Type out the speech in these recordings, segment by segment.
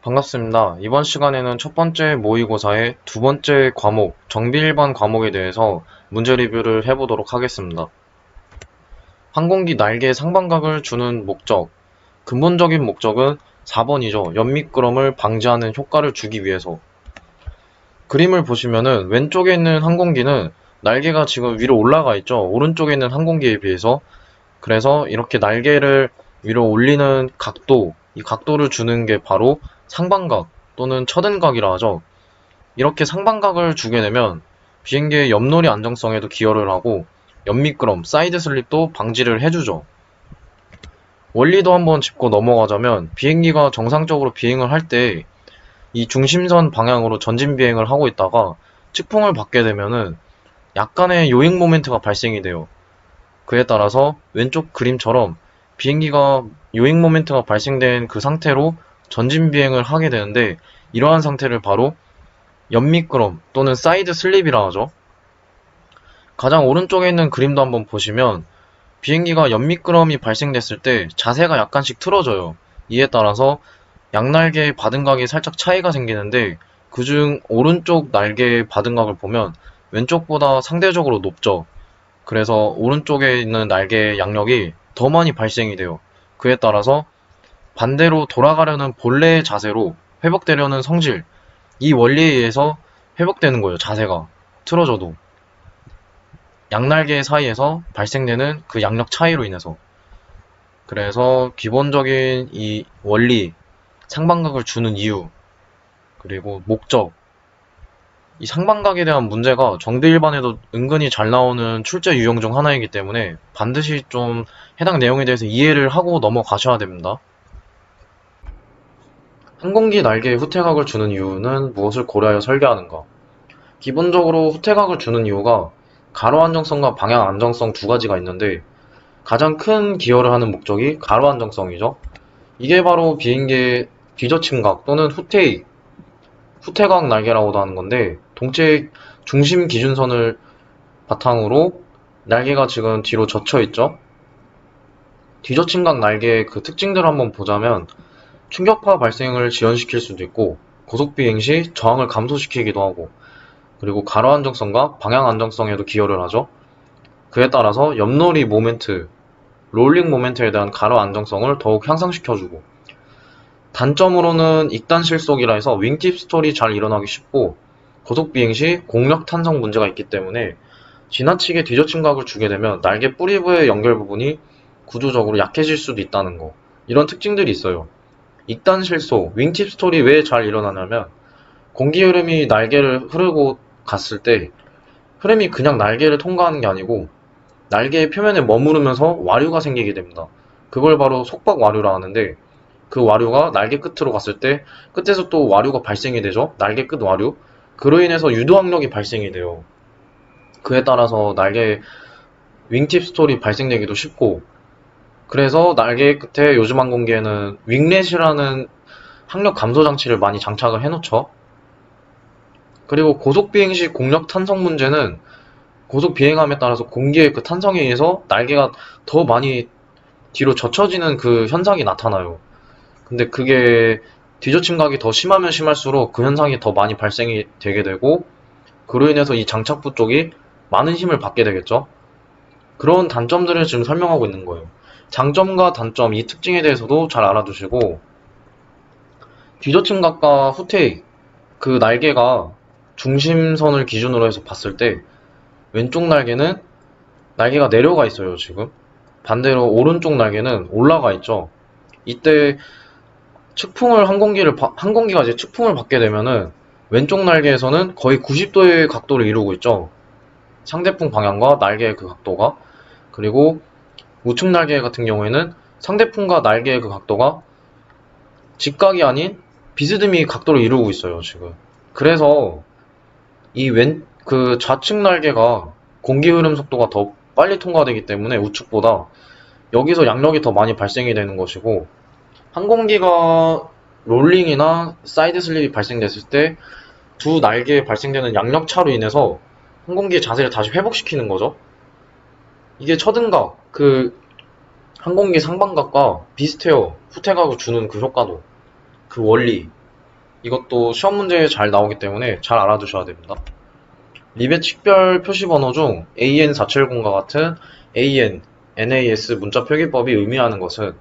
반갑습니다. 이번 시간에는 첫 번째 모의고사의 두 번째 과목, 정비일반 과목에 대해서 문제 리뷰를 해보도록 하겠습니다. 항공기 날개 상방각을 주는 목적. 근본적인 목적은 4번이죠. 연미끄럼을 방지하는 효과를 주기 위해서. 그림을 보시면은 왼쪽에 있는 항공기는 날개가 지금 위로 올라가 있죠. 오른쪽에 있는 항공기에 비해서. 그래서 이렇게 날개를 위로 올리는 각도, 이 각도를 주는 게 바로 상방각 또는 처든각이라 하죠. 이렇게 상방각을 주게 되면 비행기의 옆놀이 안정성에도 기여를 하고 옆미끄럼, 사이드 슬립도 방지를 해주죠. 원리도 한번 짚고 넘어가자면 비행기가 정상적으로 비행을 할 때 이 중심선 방향으로 전진 비행을 하고 있다가 측풍을 받게 되면은 약간의 요잉 모멘트가 발생이 돼요. 그에 따라서 왼쪽 그림처럼 비행기가 요잉 모멘트가 발생된 그 상태로 전진 비행을 하게 되는데 이러한 상태를 바로 옆미끄럼 또는 사이드 슬립이라 하죠. 가장 오른쪽에 있는 그림도 한번 보시면 비행기가 옆미끄럼이 발생됐을 때 자세가 약간씩 틀어져요. 이에 따라서 양날개의 바등각이 살짝 차이가 생기는데 그중 오른쪽 날개의 바등각을 보면 왼쪽보다 상대적으로 높죠. 그래서 오른쪽에 있는 날개의 양력이 더 많이 발생이 돼요. 그에 따라서 반대로 돌아가려는 본래의 자세로 회복되려는 성질, 이 원리에 의해서 회복되는 거예요. 자세가 틀어져도 양날개 사이에서 발생되는 그 양력 차이로 인해서. 그래서 기본적인 이 원리, 상방각을 주는 이유, 그리고 목적, 이 상방각에 대한 문제가 정비 일반에도 은근히 잘 나오는 출제 유형 중 하나이기 때문에 반드시 좀 해당 내용에 대해서 이해를 하고 넘어가셔야 됩니다. 항공기 날개에 후퇴각을 주는 이유는 무엇을 고려하여 설계하는가? 기본적으로 후퇴각을 주는 이유가 가로 안정성과 방향 안정성 두 가지가 있는데 가장 큰 기여를 하는 목적이 가로 안정성이죠. 이게 바로 비행기의 뒤젖힘각 또는 후퇴각 날개라고도 하는 건데 동체 중심 기준선을 바탕으로 날개가 지금 뒤로 젖혀 있죠. 뒤젖힘각 날개의 그 특징들을 한번 보자면 충격파 발생을 지연시킬 수도 있고 고속 비행 시 저항을 감소시키기도 하고 그리고 가로 안정성과 방향 안정성에도 기여를 하죠. 그에 따라서 옆놀이 모멘트, 롤링 모멘트에 대한 가로 안정성을 더욱 향상시켜주고 단점으로는 익단 실속이라 해서 윙팁 스톨이 잘 일어나기 쉽고 고속 비행 시 공력 탄성 문제가 있기 때문에 지나치게 뒤젖힘각을 주게 되면 날개 뿌리부의 연결 부분이 구조적으로 약해질 수도 있다는 거. 이런 특징들이 있어요. 익단 실속, 윙팁 스톨이 왜 잘 일어나냐면 공기 흐름이 날개를 흐르고 갔을 때 흐름이 그냥 날개를 통과하는 게 아니고 날개의 표면에 머무르면서 와류가 생기게 됩니다. 그걸 바로 속박 와류라 하는데 그 와류가 날개 끝으로 갔을 때 끝에서 또 와류가 발생이 되죠. 날개 끝 와류. 그로 인해서 유도압력이 발생이 돼요. 그에 따라서 날개 윙팁 스톨이 발생되기도 쉽고 그래서 날개 끝에 요즘 항공기에는 윙렛이라는 항력 감소 장치를 많이 장착을 해놓죠. 그리고 고속 비행 시 공력 탄성 문제는 고속 비행함에 따라서 공기의 그 탄성에 의해서 날개가 더 많이 뒤로 젖혀지는 그 현상이 나타나요. 근데 그게 뒤젖힘각이 더 심하면 심할수록 그 현상이 더 많이 발생이 되게 되고 그로 인해서 이 장착부 쪽이 많은 힘을 받게 되겠죠. 그런 단점들을 지금 설명하고 있는 거예요. 장점과 단점, 이 특징에 대해서도 잘 알아두시고 뒤젖힘각과 후퇴, 그 날개가 중심선을 기준으로 해서 봤을 때 왼쪽 날개는 날개가 내려가 있어요, 지금. 반대로 오른쪽 날개는 올라가 있죠. 이때 항공기가 이제 측풍을 받게 되면은 왼쪽 날개에서는 거의 90도의 각도를 이루고 있죠. 상대풍 방향과 날개의 그 각도가. 그리고 우측 날개 같은 경우에는 상대풍과 날개의 그 각도가 직각이 아닌 비스듬히 각도를 이루고 있어요, 지금. 그래서 그 좌측 날개가 공기 흐름 속도가 더 빨리 통과되기 때문에 우측보다 여기서 양력이 더 많이 발생이 되는 것이고 항공기가 롤링이나 사이드 슬립이 발생됐을 때 두 날개에 발생되는 양력 차로 인해서 항공기의 자세를 다시 회복시키는 거죠. 이게 처등각, 그 항공기 상방각과 비슷해요. 후퇴각을 주는 그 효과도. 그 원리. 이것도 시험 문제에 잘 나오기 때문에 잘 알아두셔야 됩니다. 리벳 식별 표시 번호 중 AN470과 같은 AN, NAS 문자 표기법이 의미하는 것은,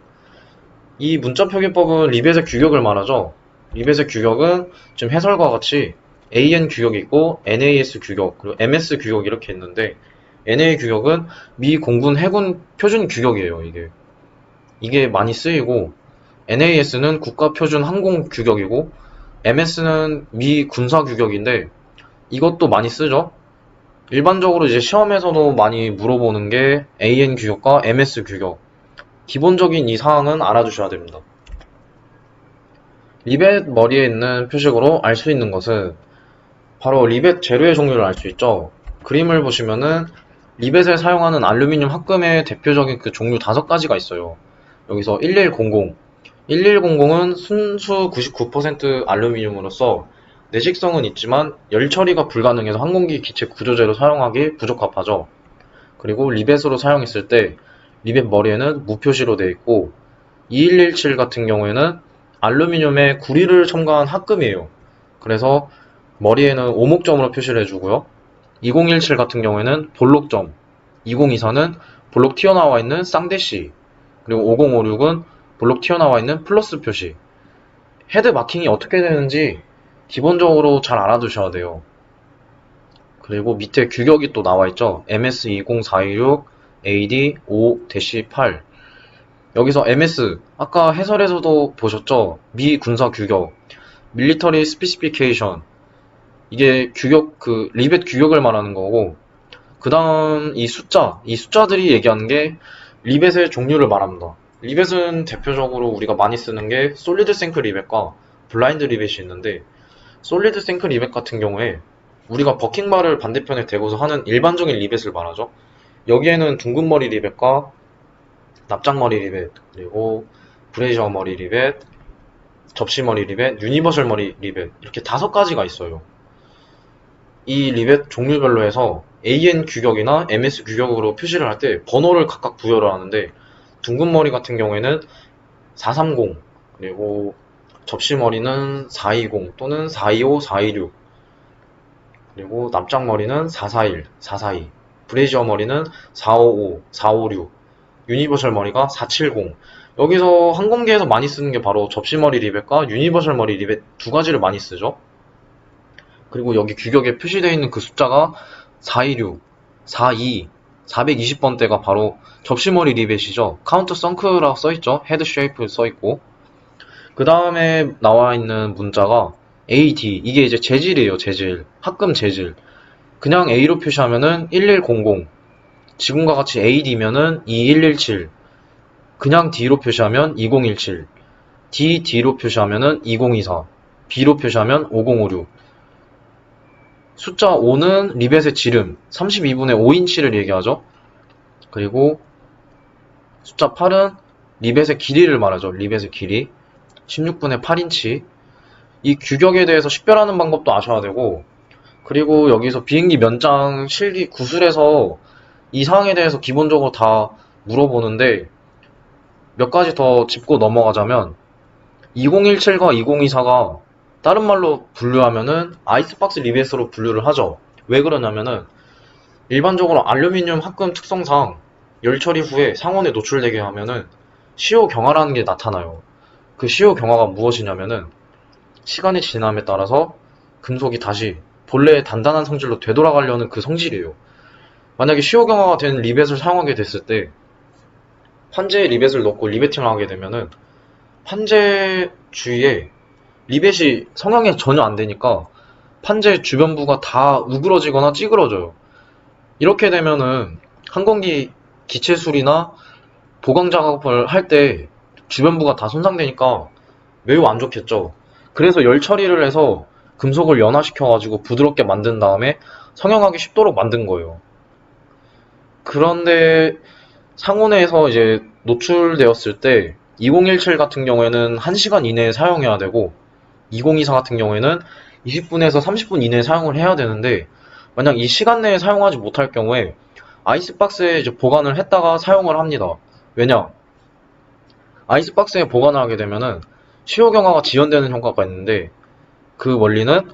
이 문자 표기법은 리벳의 규격을 말하죠. 리벳의 규격은 지금 해설과 같이 AN 규격이 있고 NAS 규격, 그리고 MS 규격 이렇게 있는데, NA 규격은 미 공군 해군 표준 규격이에요. 이게 많이 쓰이고, NAS는 국가 표준 항공 규격이고, MS는 미 군사 규격인데, 이것도 많이 쓰죠. 일반적으로 이제 시험에서도 많이 물어보는 게 AN 규격과 MS 규격. 기본적인 이 사항은 알아두셔야 됩니다. 리벳 머리에 있는 표식으로 알 수 있는 것은 바로 리벳 재료의 종류를 알 수 있죠. 그림을 보시면은 리벳에 사용하는 알루미늄 합금의 대표적인 그 종류 5가지가 있어요. 여기서 1100, 1100은 순수 99% 알루미늄으로서 내식성은 있지만 열 처리가 불가능해서 항공기 기체 구조재로 사용하기 부적합하죠. 그리고 리벳으로 사용했을 때 리벳 머리에는 무표시로 되어 있고, 2117 같은 경우에는 알루미늄에 구리를 첨가한 합금이에요. 그래서 머리에는 오목점으로 표시를 해주고요. 2017 같은 경우에는 볼록점, 2024는 볼록 튀어나와 있는 쌍대시, 그리고 5056은 볼록 튀어나와 있는 플러스 표시. 헤드 마킹이 어떻게 되는지 기본적으로 잘 알아두셔야 돼요. 그리고 밑에 규격이 또 나와 있죠. MS20426 AD 5-8. 여기서 MS, 아까 해설에서도 보셨죠? 미 군사 규격, Military Specification. 이게 규격, 그 리벳 규격을 말하는 거고, 그 다음 이 숫자들이 얘기하는 게 리벳의 종류를 말합니다. 리벳은 대표적으로 우리가 많이 쓰는 게 솔리드 생크 리벳과 블라인드 리벳이 있는데, 솔리드 생크 리벳 같은 경우에 우리가 버킹바를 반대편에 대고서 하는 일반적인 리벳을 말하죠. 여기에는 둥근 머리 리벳과 납작 머리 리벳, 그리고 브레이저 머리 리벳, 접시 머리 리벳, 유니버설 머리 리벳, 이렇게 5가지가 있어요. 이 리벳 종류별로 해서 AN 규격이나 MS 규격으로 표시를 할 때 번호를 각각 부여를 하는데, 둥근 머리 같은 경우에는 430, 그리고 접시 머리는 420 또는 425, 426, 그리고 납작 머리는 441, 442, 브레이저 머리는 455, 456, 유니버설 머리가 470. 여기서 항공기에서 많이 쓰는 게 바로 접시 머리 리벳과 유니버설 머리 리벳 2가지를 많이 쓰죠. 그리고 여기 규격에 표시되어 있는 그 숫자가 426, 42, 420번대가 바로 접시 머리 리벳이죠. 카운트 성크라고 써있죠. 헤드 쉐이프 써있고. 그 다음에 나와 있는 문자가 AD, 이게 이제 재질이에요. 재질, 합금 재질. 그냥 A로 표시하면은 1100, 지금과 같이 AD면은 2117, 그냥 D로 표시하면 2017, D로 표시하면은 2024, B로 표시하면 5056. 숫자 5는 리벳의 지름, 32분의 5인치를 얘기하죠. 그리고 숫자 8은 리벳의 길이를 말하죠. 리벳의 길이 16분의 8인치. 이 규격에 대해서 식별하는 방법도 아셔야 되고, 그리고 여기서 비행기 면장, 실기, 구술에서 이 사항에 대해서 기본적으로 다 물어보는데, 몇 가지 더 짚고 넘어가자면 2017과 2024가 다른 말로 분류하면은 아이스박스 리벳으로 분류를 하죠. 왜 그러냐면은 일반적으로 알루미늄 합금 특성상 열 처리 후에 상온에 노출되게 하면은 시호 경화라는 게 나타나요. 그 시호 경화가 무엇이냐면은 시간의 지남에 따라서 금속이 다시 본래의 단단한 성질로 되돌아가려는 그 성질이에요. 만약에 시호 경화가 된 리벳을 사용하게 됐을 때 판재에 리벳을 넣고 리베팅을 하게 되면은 판재 주위에 리벳이 성형이 전혀 안 되니까 판재 주변부가 다 우그러지거나 찌그러져요. 이렇게 되면은 항공기 기체술이나 보강 작업을 할 때 주변부가 다 손상되니까 매우 안 좋겠죠. 그래서 열 처리를 해서 금속을 연화시켜가지고 부드럽게 만든 다음에 성형하기 쉽도록 만든 거예요. 그런데 상온에서 이제 노출되었을 때 2017 같은 경우에는 1시간 이내에 사용해야 되고 2024 같은 경우에는 20분에서 30분 이내에 사용을 해야 되는데, 만약 이 시간 내에 사용하지 못할 경우에 아이스박스에 이제 보관을 했다가 사용을 합니다. 왜냐? 아이스박스에 보관을 하게 되면은 시호 경화가 지연되는 효과가 있는데, 그 원리는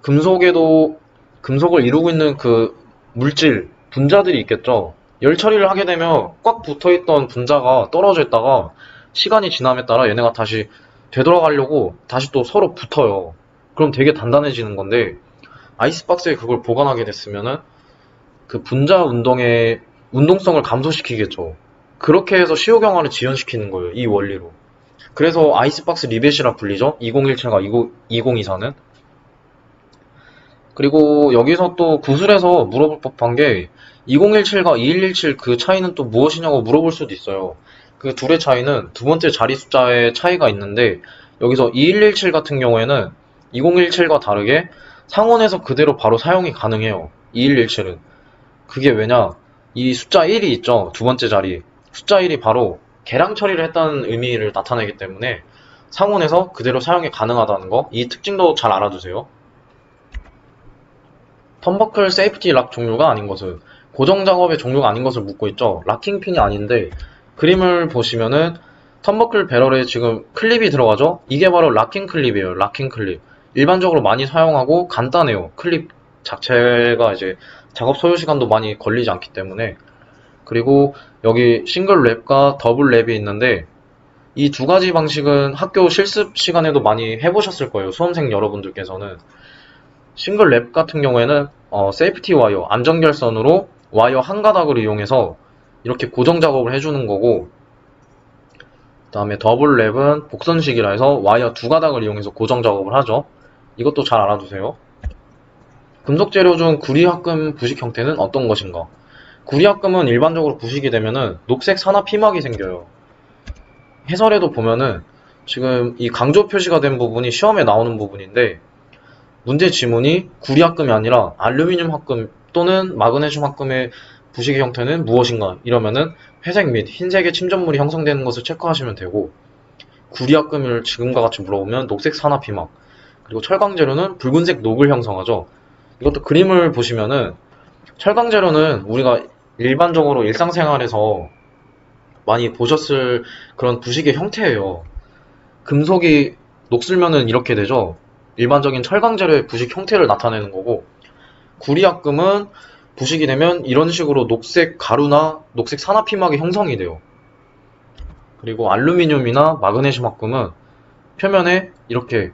금속을 이루고 있는 그 물질, 분자들이 있겠죠. 열 처리를 하게 되면 꽉 붙어있던 분자가 떨어져 있다가 시간이 지남에 따라 얘네가 다시 되돌아가려고 다시 또 서로 붙어요. 그럼 되게 단단해지는 건데 아이스박스에 그걸 보관하게 됐으면은 그 분자 운동의 운동성을 감소시키겠죠. 그렇게 해서 시효경화를 지연시키는 거예요. 이 원리로. 그래서 아이스박스 리벳이라 불리죠. 2017과 2024는. 그리고 여기서 또 구술에서 물어볼 법한 게 2017과 2117 그 차이는 또 무엇이냐고 물어볼 수도 있어요. 그 둘의 차이는 두 번째 자리 숫자의 차이가 있는데 여기서 2117 같은 경우에는 2017과 다르게 상온에서 그대로 바로 사용이 가능해요. 2117은. 그게 왜냐? 이 숫자 1이 있죠. 두 번째 자리. 숫자 1이 바로 계량 처리를 했다는 의미를 나타내기 때문에 상온에서 그대로 사용이 가능하다는 거. 이 특징도 잘 알아두세요. 턴버클 세이프티 락 종류가 아닌 것은 고정 작업의 종류가 아닌 것을 묻고 있죠. 락킹 핀이 아닌데 그림을 보시면은 턴버클 배럴에 지금 클립이 들어가죠. 이게 바로 락킹 클립이에요. 락킹 클립. 일반적으로 많이 사용하고 간단해요. 클립 자체가 이제 작업 소요 시간도 많이 걸리지 않기 때문에. 그리고 여기 싱글 랩과 더블 랩이 있는데 이 두 가지 방식은 학교 실습 시간에도 많이 해보셨을 거예요. 수험생 여러분들께서는. 싱글 랩 같은 경우에는 세이프티 와이어, 안전결선으로 와이어 한 가닥을 이용해서 이렇게 고정 작업을 해주는 거고, 그 다음에 더블 랩은 복선식이라 해서 와이어 두 가닥을 이용해서 고정 작업을 하죠. 이것도 잘 알아두세요. 금속 재료 중 구리합금 부식 형태는 어떤 것인가? 구리합금은 일반적으로 부식이 되면은 녹색 산화 피막이 생겨요. 해설에도 보면은 지금 이 강조 표시가 된 부분이 시험에 나오는 부분인데 문제 지문이 구리합금이 아니라 알루미늄 합금 또는 마그네슘 합금의 부식의 형태는 무엇인가 이러면은 회색 및 흰색의 침전물이 형성되는 것을 체크하시면 되고 구리합금을 지금과 같이 물어보면 녹색 산화 피막 그리고 철강 재료는 붉은색 녹을 형성하죠. 이것도 그림을 보시면은 철강 재료는 우리가 일반적으로 일상생활에서 많이 보셨을 그런 부식의 형태예요. 금속이 녹슬면은 이렇게 되죠. 일반적인 철강 재료의 부식 형태를 나타내는 거고 구리합금은 부식이 되면 이런 식으로 녹색 가루나 녹색 산화 피막이 형성이 돼요. 그리고 알루미늄이나 마그네슘 합금은 표면에 이렇게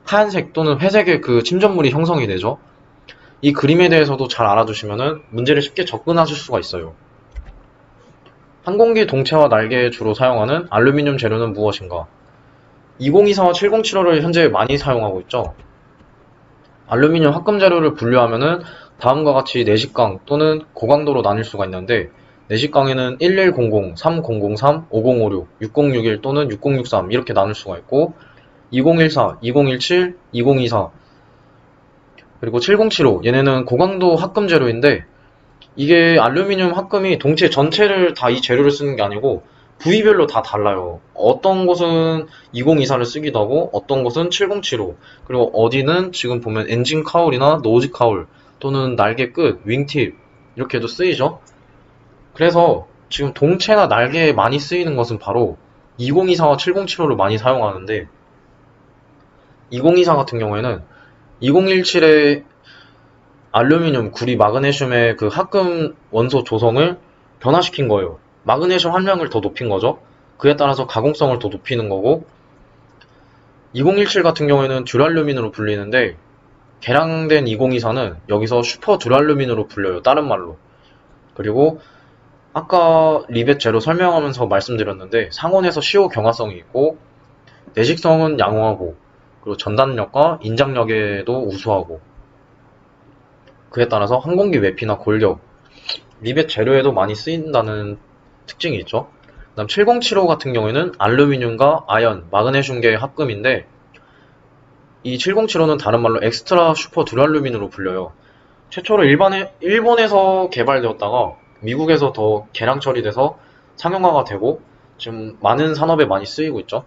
하얀색 또는 회색의 그 침전물이 형성이 되죠. 이 그림에 대해서도 잘 알아두시면 문제를 쉽게 접근하실 수가 있어요. 항공기 동체와 날개에 주로 사용하는 알루미늄 재료는 무엇인가? 2024와 7075를 현재 많이 사용하고 있죠. 알루미늄 합금 재료를 분류하면은 다음과 같이 내식강 또는 고강도로 나뉠 수가 있는데 내식강에는 1100, 3003, 5056, 6061 또는 6063 이렇게 나눌 수가 있고 2014, 2017, 2024 그리고 7075 얘네는 고강도 합금 재료인데 이게 알루미늄 합금이 동체 전체를 다 이 재료를 쓰는 게 아니고 부위별로 다 달라요. 어떤 곳은 2024를 쓰기도 하고 어떤 곳은 7075 그리고 어디는 지금 보면 엔진 카울이나 노즈 카울 또는 날개 끝, 윙팁 이렇게도 쓰이죠. 그래서 지금 동체나 날개에 많이 쓰이는 것은 바로 2024와 7075를 많이 사용하는데 2024 같은 경우에는 2017의 알루미늄, 구리, 마그네슘의 그 합금 원소 조성을 변화시킨 거예요. 마그네슘 함량을 더 높인 거죠. 그에 따라서 가공성을 더 높이는 거고 2017 같은 경우에는 듀랄루민으로 불리는데 개량된 2024는 여기서 슈퍼 듀랄루민으로 불려요. 다른 말로. 그리고 아까 리벳 제로 설명하면서 말씀드렸는데 상온에서 시호 경화성이 있고 내식성은 양호하고 그리고 전단력과 인장력에도 우수하고 그에 따라서 항공기 외피나 골격, 리벳 재료에도 많이 쓰인다는 특징이 있죠. 그다음 7075 같은 경우에는 알루미늄과 아연, 마그네슘계의 합금인데 이 7075는 다른 말로 엑스트라 슈퍼 듀랄루민으로 불려요. 최초로 일본에서 개발되었다가 미국에서 더 개량 처리돼서 상용화가 되고 지금 많은 산업에 많이 쓰이고 있죠.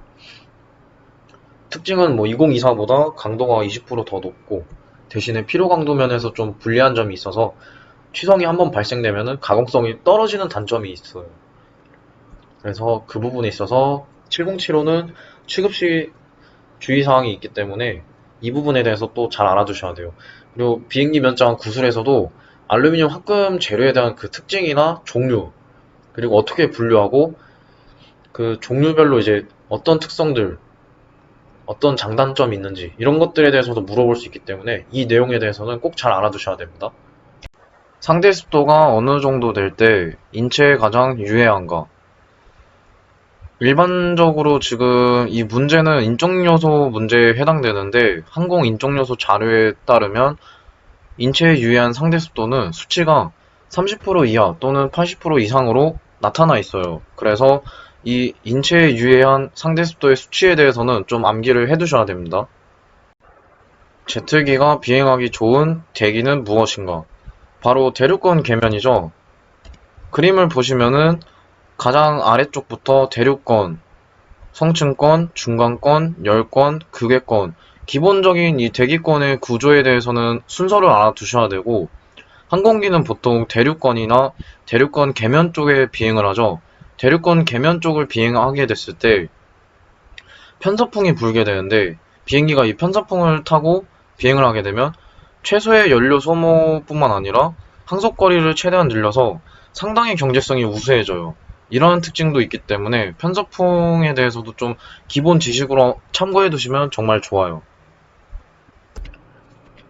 특징은 뭐 2024보다 강도가 20%더 높고 대신에 피로 강도 면에서 좀 불리한 점이 있어서 취성이 한번 발생되면 가공성이 떨어지는 단점이 있어요. 그래서 그 부분에 있어서 7075는 취급 시 주의사항이 있기 때문에 이 부분에 대해서 또 잘 알아두셔야 돼요. 그리고 비행기 면장 구술에서도 알루미늄 합금 재료에 대한 그 특징이나 종류, 그리고 어떻게 분류하고 그 종류별로 이제 어떤 특성들, 어떤 장단점이 있는지 이런 것들에 대해서도 물어볼 수 있기 때문에 이 내용에 대해서는 꼭 잘 알아두셔야 됩니다. 상대 습도가 어느 정도 될 때 인체에 가장 유해한가? 일반적으로 지금 이 문제는 인적요소 문제에 해당되는데 항공 인적요소 자료에 따르면 인체에 유해한 상대 습도는 수치가 30% 이하 또는 80% 이상으로 나타나 있어요. 그래서 이 인체에 유해한 상대 습도의 수치에 대해서는 좀 암기를 해두셔야 됩니다. 제트기가 비행하기 좋은 대기는 무엇인가? 바로 대륙권 계면이죠. 그림을 보시면은 가장 아래쪽부터 대륙권, 성층권, 중간권, 열권, 극외권, 기본적인 이 대기권의 구조에 대해서는 순서를 알아두셔야 되고, 항공기는 보통 대륙권이나 대륙권 계면 쪽에 비행을 하죠. 대륙권 계면 쪽을 비행하게 됐을 때 편서풍이 불게 되는데, 비행기가 이 편서풍을 타고 비행을 하게 되면 최소의 연료 소모뿐만 아니라 항속거리를 최대한 늘려서 상당히 경제성이 우수해져요. 이러한 특징도 있기 때문에 편서풍에 대해서도 좀 기본 지식으로 참고해 두시면 정말 좋아요.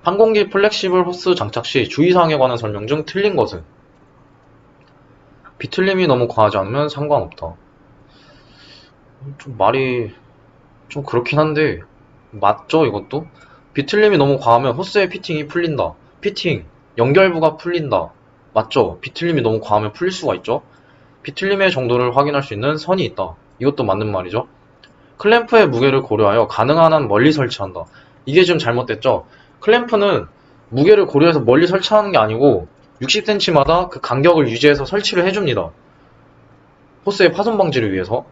항공기 플렉시블 호스 장착 시 주의사항에 관한 설명 중 틀린 것은? 비틀림이 너무 과하지 않으면 상관없다. 좀 말이 좀 그렇긴 한데 맞죠 이것도? 비틀림이 너무 과하면 호스의 피팅이 풀린다. 피팅, 연결부가 풀린다. 맞죠? 비틀림이 너무 과하면 풀릴 수가 있죠? 비틀림의 정도를 확인할 수 있는 선이 있다. 이것도 맞는 말이죠. 클램프의 무게를 고려하여 가능한 한 멀리 설치한다. 이게 좀 잘못됐죠? 클램프는 무게를 고려해서 멀리 설치하는 게 아니고 60cm마다 그 간격을 유지해서 설치를 해줍니다. 호스의 파손 방지를 위해서.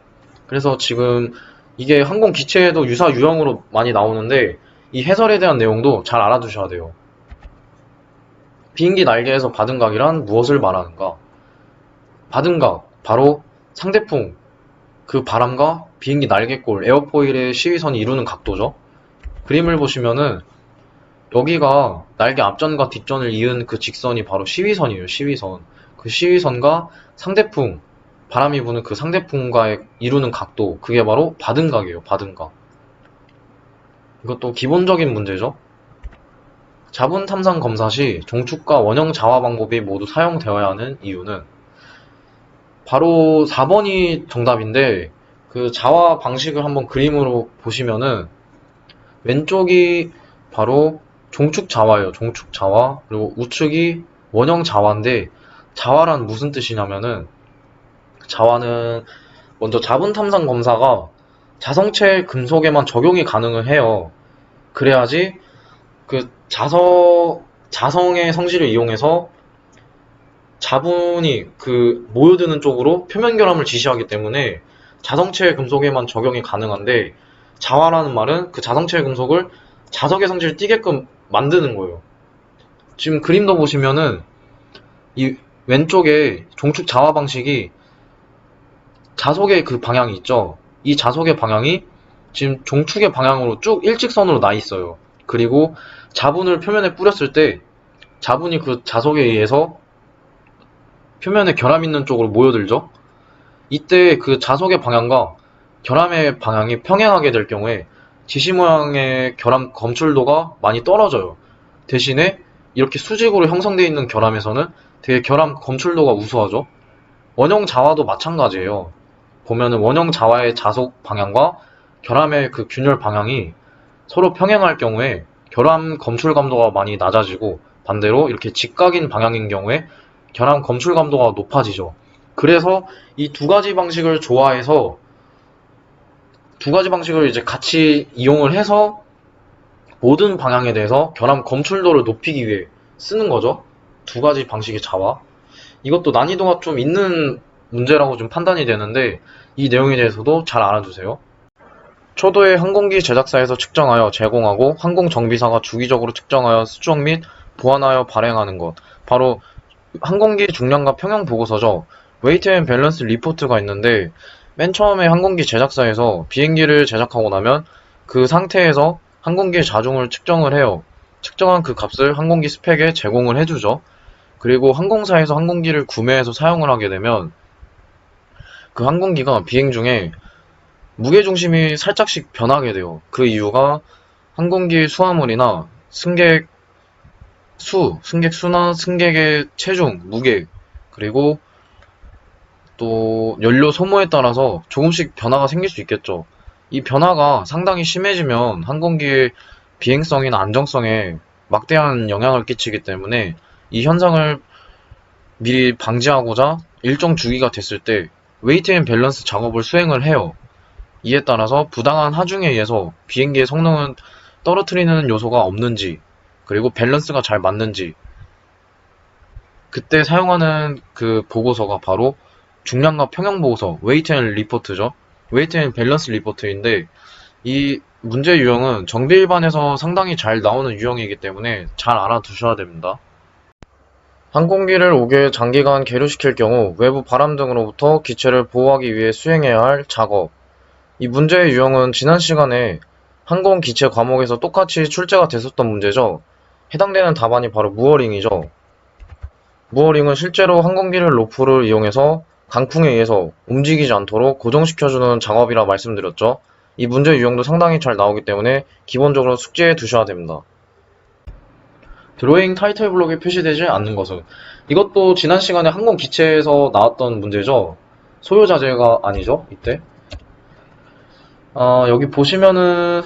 그래서 지금 이게 항공 기체에도 유사 유형으로 많이 나오는데 이 해설에 대한 내용도 잘 알아두셔야 돼요. 비행기 날개에서 받은 각이란 무엇을 말하는가? 받은 각, 바로 상대풍, 그 바람과 비행기 날개골, 에어포일의 시위선이 이루는 각도죠. 그림을 보시면은 여기가 날개 앞전과 뒷전을 이은 그 직선이 바로 시위선이에요. 시위선. 그 시위선과 상대풍, 바람이 부는 그 상대풍과의 이루는 각도, 그게 바로 받은 각이에요. 받은 각. 이것도 기본적인 문제죠. 자분 탐상 검사 시 종축과 원형 자화 방법이 모두 사용되어야 하는 이유는 바로 4번이 정답인데 그 자화 방식을 한번 그림으로 보시면은 왼쪽이 바로 종축 자화예요. 종축 자화. 그리고 우측이 원형 자화인데 자화란 무슨 뜻이냐면은 자화는 먼저 자분 탐상 검사가 자성체 금속에만 적용이 가능을 해요. 그래야지 그 자성의 성질을 이용해서 자분이 그 모여드는 쪽으로 표면 결함을 지시하기 때문에 자성체 금속에만 적용이 가능한데 자화라는 말은 그 자성체 금속을 자석의 성질을 띠게끔 만드는 거예요. 지금 그림도 보시면은 이 왼쪽에 종축 자화 방식이 자석의 그 방향이 있죠. 이 자석의 방향이 지금 종축의 방향으로 쭉 일직선으로 나 있어요. 그리고 자분을 표면에 뿌렸을 때 자분이 그 자석에 의해서 표면에 결함 있는 쪽으로 모여들죠. 이때 그 자석의 방향과 결함의 방향이 평행하게 될 경우에 지시 모양의 결함 검출도가 많이 떨어져요. 대신에 이렇게 수직으로 형성되어 있는 결함에서는 되게 결함 검출도가 우수하죠. 원형 자화도 마찬가지예요. 보면은 원형 자화의 자석 방향과 결함의 그 균열 방향이 서로 평행할 경우에 결함 검출 감도가 많이 낮아지고 반대로 이렇게 직각인 방향인 경우에 결함 검출 감도가 높아지죠. 그래서 이 두 가지 방식을 좋아해서 두 가지 방식을 이제 같이 이용을 해서 모든 방향에 대해서 결함 검출도를 높이기 위해 쓰는 거죠. 두 가지 방식의 자화. 이것도 난이도가 좀 있는 문제라고 좀 판단이 되는데 이 내용에 대해서도 잘 알아두세요. 초도의 항공기 제작사에서 측정하여 제공하고 항공정비사가 주기적으로 측정하여 수정 및 보완하여 발행하는 것. 바로 항공기 중량과 평형 보고서죠. 웨이트 앤 밸런스 리포트가 있는데 맨 처음에 항공기 제작사에서 비행기를 제작하고 나면 그 상태에서 항공기의 자중을 측정을 해요. 측정한 그 값을 항공기 스펙에 제공을 해주죠. 그리고 항공사에서 항공기를 구매해서 사용을 하게 되면 그 항공기가 비행 중에 무게중심이 살짝씩 변하게 돼요. 그 이유가 항공기 수화물이나 승객 수나 승객의 체중, 무게, 그리고 또 연료 소모에 따라서 조금씩 변화가 생길 수 있겠죠. 이 변화가 상당히 심해지면 항공기의 비행성이나 안정성에 막대한 영향을 끼치기 때문에 이 현상을 미리 방지하고자 일정 주기가 됐을 때 웨이트 앤 밸런스 작업을 수행을 해요. 이에 따라서 부당한 하중에 의해서 비행기의 성능을 떨어뜨리는 요소가 없는지, 그리고 밸런스가 잘 맞는지, 그때 사용하는 그 보고서가 바로 중량과 평형 보고서, 웨이트 앤 리포트죠. 웨이트 앤 밸런스 리포트인데, 이 문제 유형은 정비 일반에서 상당히 잘 나오는 유형이기 때문에 잘 알아두셔야 됩니다. 항공기를 5개 장기간 계류시킬 경우 외부 바람 등으로부터 기체를 보호하기 위해 수행해야 할 작업. 이 문제의 유형은 지난 시간에 항공기체 과목에서 똑같이 출제가 됐었던 문제죠. 해당되는 답안이 바로 무어링이죠. 무어링은 실제로 항공기를 로프를 이용해서 강풍에 의해서 움직이지 않도록 고정시켜주는 작업이라 말씀드렸죠. 이 문제 유형도 상당히 잘 나오기 때문에 기본적으로 숙지해 두셔야 됩니다. 드로잉 타이틀 블록에 표시되지 않는 것은, 이것도 지난 시간에 항공기체에서 나왔던 문제죠. 소요자재가 아니죠, 이때. 여기 보시면은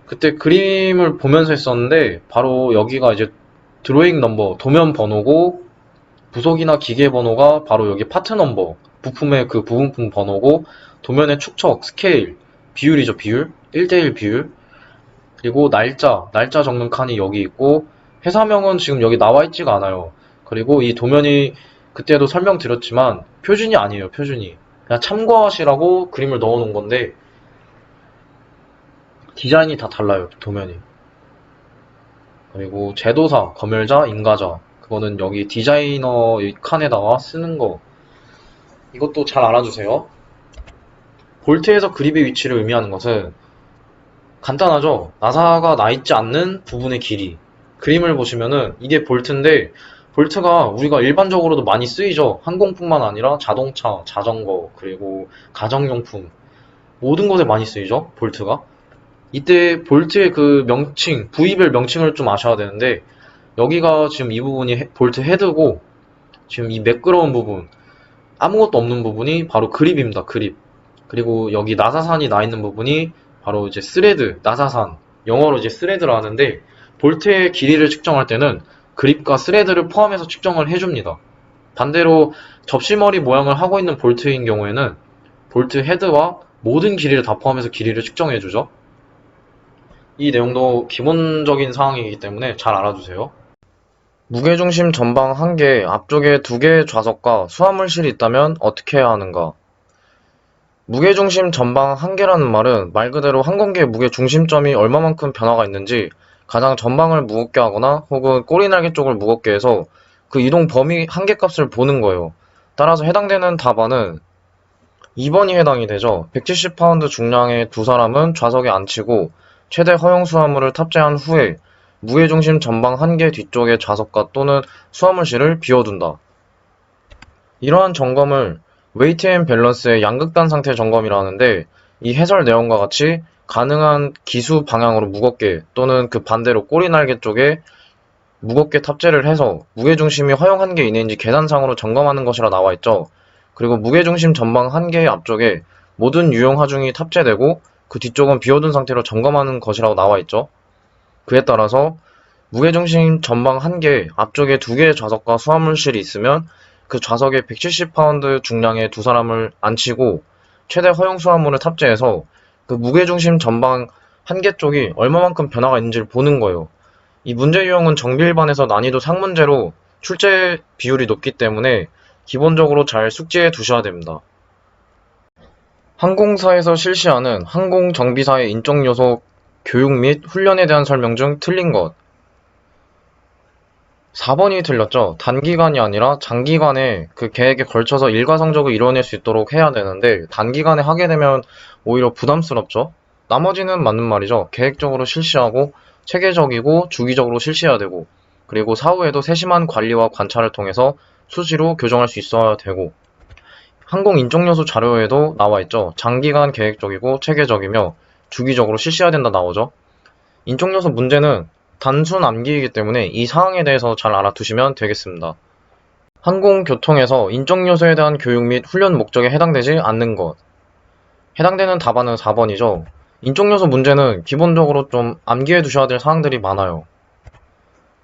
그때 그림을 보면서 했었는데 바로 여기가 이제 드로잉 넘버, 도면 번호고, 부속이나 기계 번호가 바로 여기 파트 넘버, 부품의 그 부분품 번호고, 도면의 축척, 스케일, 비율이죠, 비율. 1대1 비율. 그리고 날짜 적는 칸이 여기 있고, 회사명은 지금 여기 나와 있지가 않아요. 그리고 이 도면이 그때도 설명드렸지만 표준이 아니에요, 표준이. 그냥 참고하시라고 그림을 넣어 놓은 건데 디자인이 다 달라요, 도면이. 그리고 제도사, 검열자, 인가자, 그거는 여기 디자이너 이 칸에다가 쓰는 거. 이것도 잘 알아주세요. 볼트에서 그립의 위치를 의미하는 것은 간단하죠. 나사가 나 있지 않는 부분의 길이. 그림을 보시면은 이게 볼트인데, 볼트가 우리가 일반적으로도 많이 쓰이죠. 항공뿐만 아니라 자동차, 자전거, 그리고 가정용품, 모든 것에 많이 쓰이죠, 볼트가. 이때 볼트의 그 명칭, 부위별 명칭을 좀 아셔야 되는데, 여기가 지금 이 부분이 볼트 헤드고, 지금 이 매끄러운 부분, 아무것도 없는 부분이 바로 그립입니다, 그립. 그리고 여기 나사산이 나 있는 부분이 바로 이제 스레드, 나사산, 영어로 이제 스레드라 하는데, 볼트의 길이를 측정할 때는 그립과 스레드를 포함해서 측정을 해줍니다. 반대로 접시머리 모양을 하고 있는 볼트인 경우에는 볼트 헤드와 모든 길이를 다 포함해서 길이를 측정해주죠. 이 내용도 기본적인 사항이기 때문에 잘 알아두세요. 무게중심 전방 1개, 앞쪽에 2개의 좌석과 수화물실이 있다면 어떻게 해야 하는가? 무게중심 전방 1개라는 말은 말 그대로 항공기의 무게중심점이 얼마만큼 변화가 있는지 가장 전방을 무겁게 하거나 혹은 꼬리날개 쪽을 무겁게 해서 그 이동 범위 한계값을 보는 거예요. 따라서 해당되는 답안은 2번이 해당이 되죠. 170파운드 중량의 두 사람은 좌석에 앉히고 최대 허용 수화물을 탑재한 후에 무게중심 전방 1개 뒤쪽의 좌석과 또는 수화물실을 비워둔다. 이러한 점검을 웨이트 앤 밸런스의 양극단 상태 점검이라 하는데, 이 해설 내용과 같이 가능한 기수 방향으로 무겁게 또는 그 반대로 꼬리 날개 쪽에 무겁게 탑재를 해서 무게중심이 허용 한계 이내인지 계산상으로 점검하는 것이라 나와 있죠. 그리고 무게중심 전방 1개의 앞쪽에 모든 유용 하중이 탑재되고 그 뒤쪽은 비워둔 상태로 점검하는 것이라고 나와 있죠. 그에 따라서 무게중심 전방 1개, 앞쪽에 2개의 좌석과 수화물실이 있으면 그 좌석에 170파운드 중량의 두 사람을 앉히고 최대 허용 수화물을 탑재해서 그 무게중심 전방 1개 쪽이 얼마만큼 변화가 있는지를 보는 거예요. 이 문제 유형은 정비 일반에서 난이도 상문제로 출제 비율이 높기 때문에 기본적으로 잘 숙지해 두셔야 됩니다. 항공사에서 실시하는 항공정비사의 인적 요소 교육 및 훈련에 대한 설명 중 틀린 것. 4번이 틀렸죠. 단기간이 아니라 장기간에 그 계획에 걸쳐서 일과 성적을 이뤄낼 수 있도록 해야 되는데 단기간에 하게 되면 오히려 부담스럽죠. 나머지는 맞는 말이죠. 계획적으로 실시하고 체계적이고 주기적으로 실시해야 되고, 그리고 사후에도 세심한 관리와 관찰을 통해서 수시로 교정할 수 있어야 되고, 항공 인적 요소 자료에도 나와 있죠. 장기간 계획적이고 체계적이며 주기적으로 실시해야 된다 나오죠. 인적 요소 문제는 단순 암기이기 때문에 이 사항에 대해서 잘 알아두시면 되겠습니다. 항공교통에서 인적 요소에 대한 교육 및 훈련 목적에 해당되지 않는 것. 해당되는 답안은 4번이죠. 인적 요소 문제는 기본적으로 좀 암기해 두셔야 될 사항들이 많아요.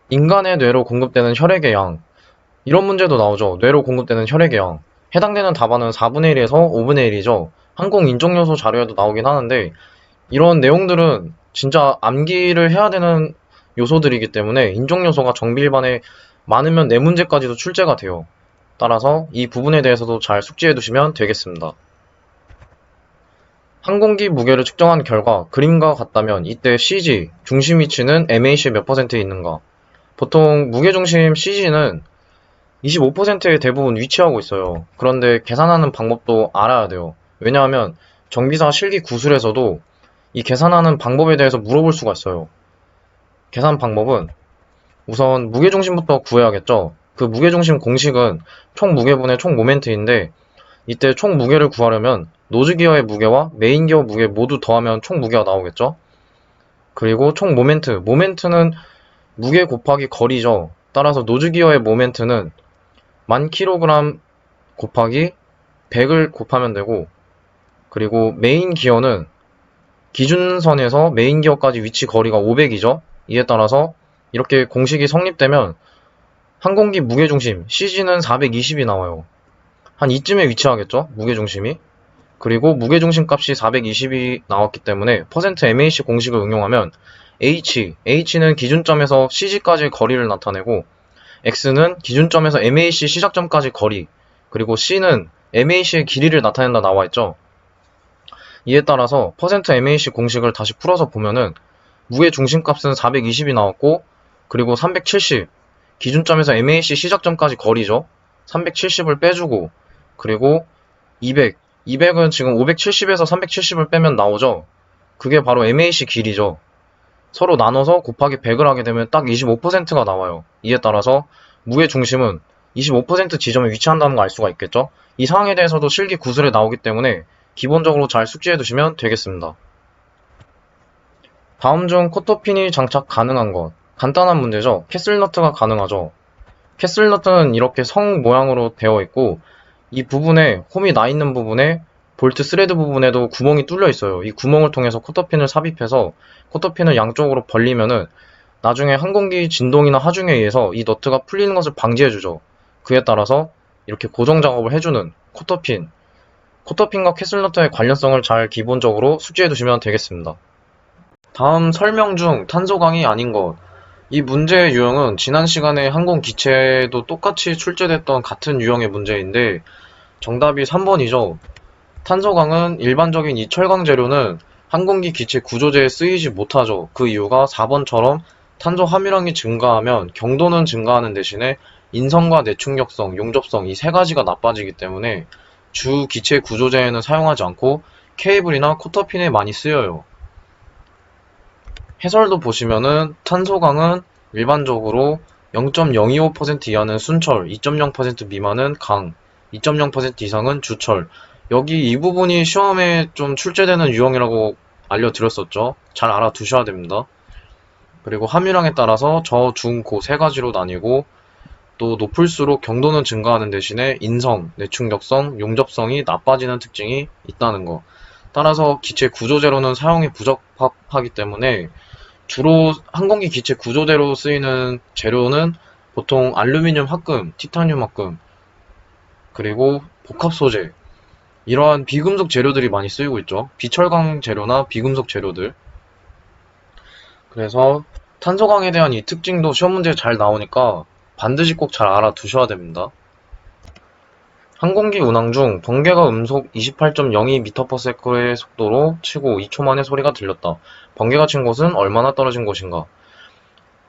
인간의 뇌로 공급되는 혈액의 양. 이런 문제도 나오죠. 뇌로 공급되는 혈액의 양. 해당되는 답안은 4분의 1에서 5분의 1이죠. 항공 인적 요소 자료에도 나오긴 하는데 이런 내용들은 진짜 암기를 해야 되는 요소들이기 때문에 인적 요소가 정비일반에 많으면 네 문제까지도 출제가 돼요. 따라서 이 부분에 대해서도 잘 숙지해 두시면 되겠습니다. 항공기 무게를 측정한 결과 그림과 같다면 이때 CG, 중심 위치는 MAC 몇 %에 있는가? 보통 무게중심 CG는 25%에 대부분 위치하고 있어요. 그런데 계산하는 방법도 알아야 돼요. 왜냐하면 정비사 실기 구술에서도 이 계산하는 방법에 대해서 물어볼 수가 있어요. 계산 방법은 우선 무게중심부터 구해야겠죠. 그 무게중심 공식은 총 무게분의 총 모멘트인데 이때 총 무게를 구하려면 노즈기어의 무게와 메인기어 무게 모두 더하면 총 무게가 나오겠죠. 그리고 총 모멘트는 무게 곱하기 거리죠. 따라서 노즈기어의 모멘트는 1000kg 곱하기 100을 곱하면 되고, 그리고 메인 기어는 기준선에서 메인 기어까지 위치 거리가 500이죠. 이에 따라서 이렇게 공식이 성립되면 항공기 무게중심 CG는 420이 나와요. 한 이쯤에 위치하겠죠, 무게중심이. 그리고 무게중심 값이 420이 나왔기 때문에 %MAC 공식을 응용하면 H는 기준점에서 CG까지의 거리를 나타내고, X는 기준점에서 MAC 시작점까지 거리, 그리고 C는 MAC의 길이를 나타낸다 나와있죠. 이에 따라서 %MAC 공식을 다시 풀어서 보면은 무게 중심값은 420이 나왔고, 그리고 370, 기준점에서 MAC 시작점까지 거리죠. 370을 빼주고, 그리고 200은 지금 570에서 370을 빼면 나오죠. 그게 바로 MAC 길이죠. 서로 나눠서 곱하기 100을 하게 되면 딱 25%가 나와요. 이에 따라서 무게 중심은 25% 지점에 위치한다는 걸 알 수가 있겠죠. 이 사항에 대해서도 실기 구술에 나오기 때문에 기본적으로 잘 숙지해 두시면 되겠습니다. 다음 중 코터핀이 장착 가능한 것. 간단한 문제죠. 캐슬너트가 가능하죠. 캐슬너트는 이렇게 성 모양으로 되어 있고, 이 부분에 홈이 나 있는 부분에 볼트 스레드 부분에도 구멍이 뚫려 있어요. 이 구멍을 통해서 코터핀을 삽입해서 코터핀을 양쪽으로 벌리면은 나중에 항공기 진동이나 하중에 의해서 이 너트가 풀리는 것을 방지해주죠. 그에 따라서 이렇게 고정 작업을 해주는 코터핀과 캐슬너트의 관련성을 잘 기본적으로 숙지해 두시면 되겠습니다. 다음 설명 중 탄소광이 아닌 것. 이 문제의 유형은 지난 시간에 항공 기체에도 똑같이 출제됐던 같은 유형의 문제인데 정답이 3번이죠. 탄소광은 일반적인 이 철강 재료는 항공기 기체 구조재에 쓰이지 못하죠. 그 이유가 4번처럼 탄소 함유량이 증가하면 경도는 증가하는 대신에 인성과 내충격성, 용접성 이 세 가지가 나빠지기 때문에 주 기체 구조재에는 사용하지 않고 케이블이나 코터핀에 많이 쓰여요. 해설도 보시면은 탄소광은 일반적으로 0.025% 이하는 순철, 2.0% 미만은 강, 2.0% 이상은 주철. 여기 이 부분이 시험에 좀 출제되는 유형이라고 알려드렸었죠. 잘 알아두셔야 됩니다. 그리고 함유량에 따라서 저, 중, 고 세 가지로 나뉘고 또 높을수록 경도는 증가하는 대신에 인성, 내충격성, 용접성이 나빠지는 특징이 있다는 거. 따라서 기체 구조재로는 사용이 부적합하기 때문에 주로 항공기 기체 구조재로 쓰이는 재료는 보통 알루미늄 합금, 티타늄 합금, 그리고 복합 소재, 이러한 비금속 재료들이 많이 쓰이고 있죠. 비철강 재료나 비금속 재료들. 그래서 탄소광에 대한 이 특징도 시험 문제에 잘 나오니까 반드시 꼭 잘 알아두셔야 됩니다. 항공기 운항 중 번개가 음속 28.02m/s의 속도로 치고 2초 만에 소리가 들렸다. 번개가 친 곳은 얼마나 떨어진 곳인가?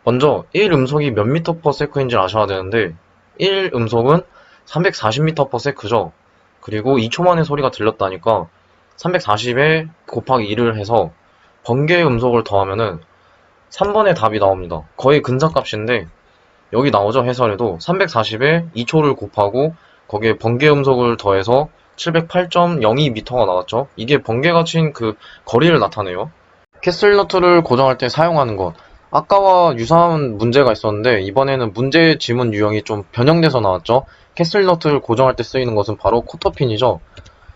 먼저 1음속이 몇 m/s인지 아셔야 되는데 1음속은 340m/s죠. 그리고 2초 만에 소리가 들렸다니까 340에 곱하기 2를 해서 번개 음속을 더하면은 3번의 답이 나옵니다. 거의 근사값인데 여기 나오죠, 해설에도. 340에 2초를 곱하고 거기에 번개 음속을 더해서 708.02m가 나왔죠. 이게 번개가 친 그 거리를 나타내요. 캐슬너트를 고정할 때 사용하는 것. 아까와 유사한 문제가 있었는데 이번에는 문제 지문 유형이 좀 변형돼서 나왔죠. 캐슬너트를 고정할 때 쓰이는 것은 바로 코터핀이죠.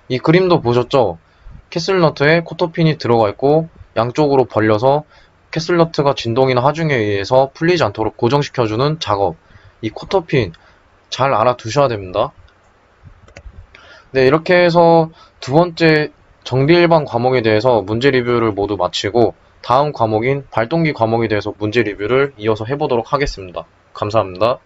이 그림도 보셨죠? 캐슬너트에 코터핀이 들어가 있고 양쪽으로 벌려서 캐슬너트가 진동이나 하중에 의해서 풀리지 않도록 고정시켜주는 작업. 이 코터핀 잘 알아두셔야 됩니다. 네, 이렇게 해서 두 번째 정비 일반 과목에 대해서 문제 리뷰를 모두 마치고 다음 과목인 발동기 과목에 대해서 문제 리뷰를 이어서 해보도록 하겠습니다. 감사합니다.